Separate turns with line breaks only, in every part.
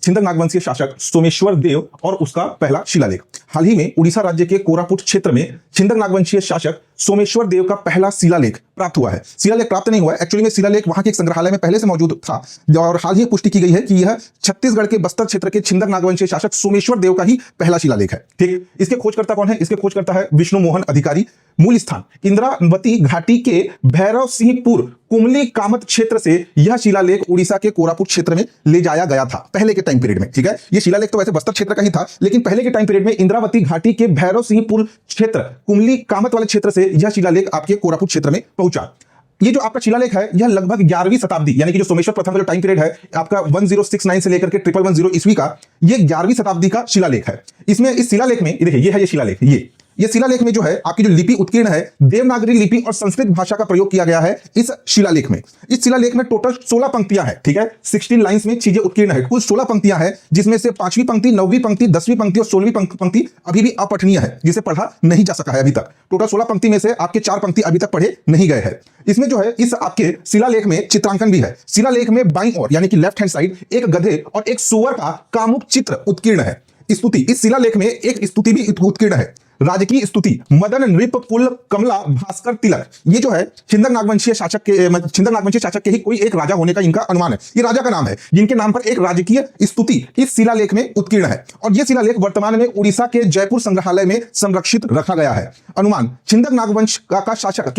छिंदक नागवंशीय शासक सोमेश्वर देव और उसका पहला शिलालेख। हाल ही में उड़ीसा राज्य के कोरापुट क्षेत्र में छिंदक नागवंशीय शासक सोमेश्वर देव का पहला शिलालेख प्राप्त हुआ है। शिलालेख प्राप्त नहीं हुआ है, एक्चुअली में शिलालेख वहां के एक संग्रहालय में पहले से मौजूद था और हाल ही पुष्टि की गई है कि यह छत्तीसगढ़ के बस्तर क्षेत्र के छिंदक नागवंशीय शासक सोमेश्वर देव का ही पहला शिलालेख है। ठीक, इसके खोजकर्ता कौन है? इसके खोजकर्ता है विष्णु मोहन अधिकारी। मूल स्थान इंद्रावती घाटी के भैरव सिंहपुर कुमली कामत क्षेत्र से यह शिलालेख उड़ीसा के कोरापुट क्षेत्र में ले जाया गया था पहले के टाइम पीरियड में। ठीक है, यह शिलालेख तो वैसे बस्तर क्षेत्र का ही था, लेकिन पहले के टाइम पीरियड में इंद्रावती घाटी के भैरव सिंहपुर क्षेत्र कुमली कामत वाले क्षेत्र से यह शिलालेख आपके कोरापुट क्षेत्र में पहुंचा। ये जो आपका शिलालेख है यह लगभग 11वीं शताब्दी यानी कि जो सोमेश्वर प्रथम का जो टाइम पीरियड है आपका 1069 से लेकर के 1110 ईस्वी का, ये 11वीं शताब्दी का शिलालेख है। इसमें इस शिलालेख में देखिए, ये है ये शिलालेख, ये शिलालेख में जो है आपकी जो लिपि उत्कीर्ण है देवनागरी लिपि और संस्कृत भाषा का प्रयोग किया गया है इस शिलालेख में। इस शिलालेख में टोटल 16 पंक्तियां हैं। ठीक है, 16 लाइंस में चीजें उत्कीर्ण है। कुल 16 पंक्तियां हैं, जिसमें से 5वीं पंक्ति, 9वीं पंक्ति, 10वीं पंक्ति और 16वीं पंक्ति अभी भी अपठनीय है, जिसे पढ़ा नहीं जा सका है अभी तक। टोटल 16 पंक्ति में से आपके 4 पंक्ति अभी तक पढ़े नहीं गए हैं। इसमें जो है इस आपके शिलालेख में चित्रांकन भी है। शिलालेख में बाईं ओर यानी कि लेफ्ट हैंड साइड एक गधे और एक सुअर का कामुक चित्र उत्कीर्ण है। स्तुति, इस शिलालेख में एक स्तुति भी उत्कीर्ण है। राजकीय स्तुति मदन नृप कुल कमला भास्कर तिलक, ये जो है छिंदक नागवंशीय शासक के ही कोई एक राजा होने का इनका अनुमान है। ये राजा का नाम है जिनके नाम पर एक राजकीय स्तुति इस शिलालेख में उत्कीर्ण है और यह शिलालेख वर्तमान में उड़ीसा के जयपुर संग्रहालय में संरक्षित रखा गया है। अनुमान, छिंदक नागवंश का शासन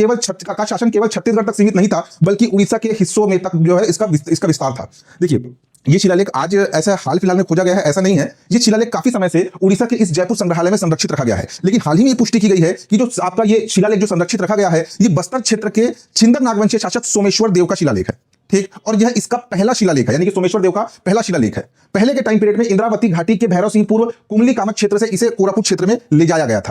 केवल छत्तीसगढ़ तक सीमित नहीं था, बल्कि उड़ीसा के हिस्सों में तक जो है इसका विस्तार था। देखिए, ये शिलालेख आज ऐसा हाल फिलहाल में खोजा गया है ऐसा नहीं है। ये शिलालेख काफी समय से उड़ीसा के इस जयपुर संग्रहालय में संरक्षित रखा गया है, लेकिन हाल ही में पुष्टि की गई है कि जो आपका ये शिलालेख जो संरक्षित रखा गया है ये बस्तर क्षेत्र के छिंदक नागवंशीय शासक सोमेश्वर देव का शिलालेख है। ठीक, और यह इसका पहला शिलालेख है, यानी कि सोमेश्वर देव का पहला शिलालेख है। पहले के टाइम पीरियड में इंद्रावती घाटी के भैरव सिंहपुर कुमली कामत क्षेत्र से इसे कोरापुट क्षेत्र में ले जाया गया था।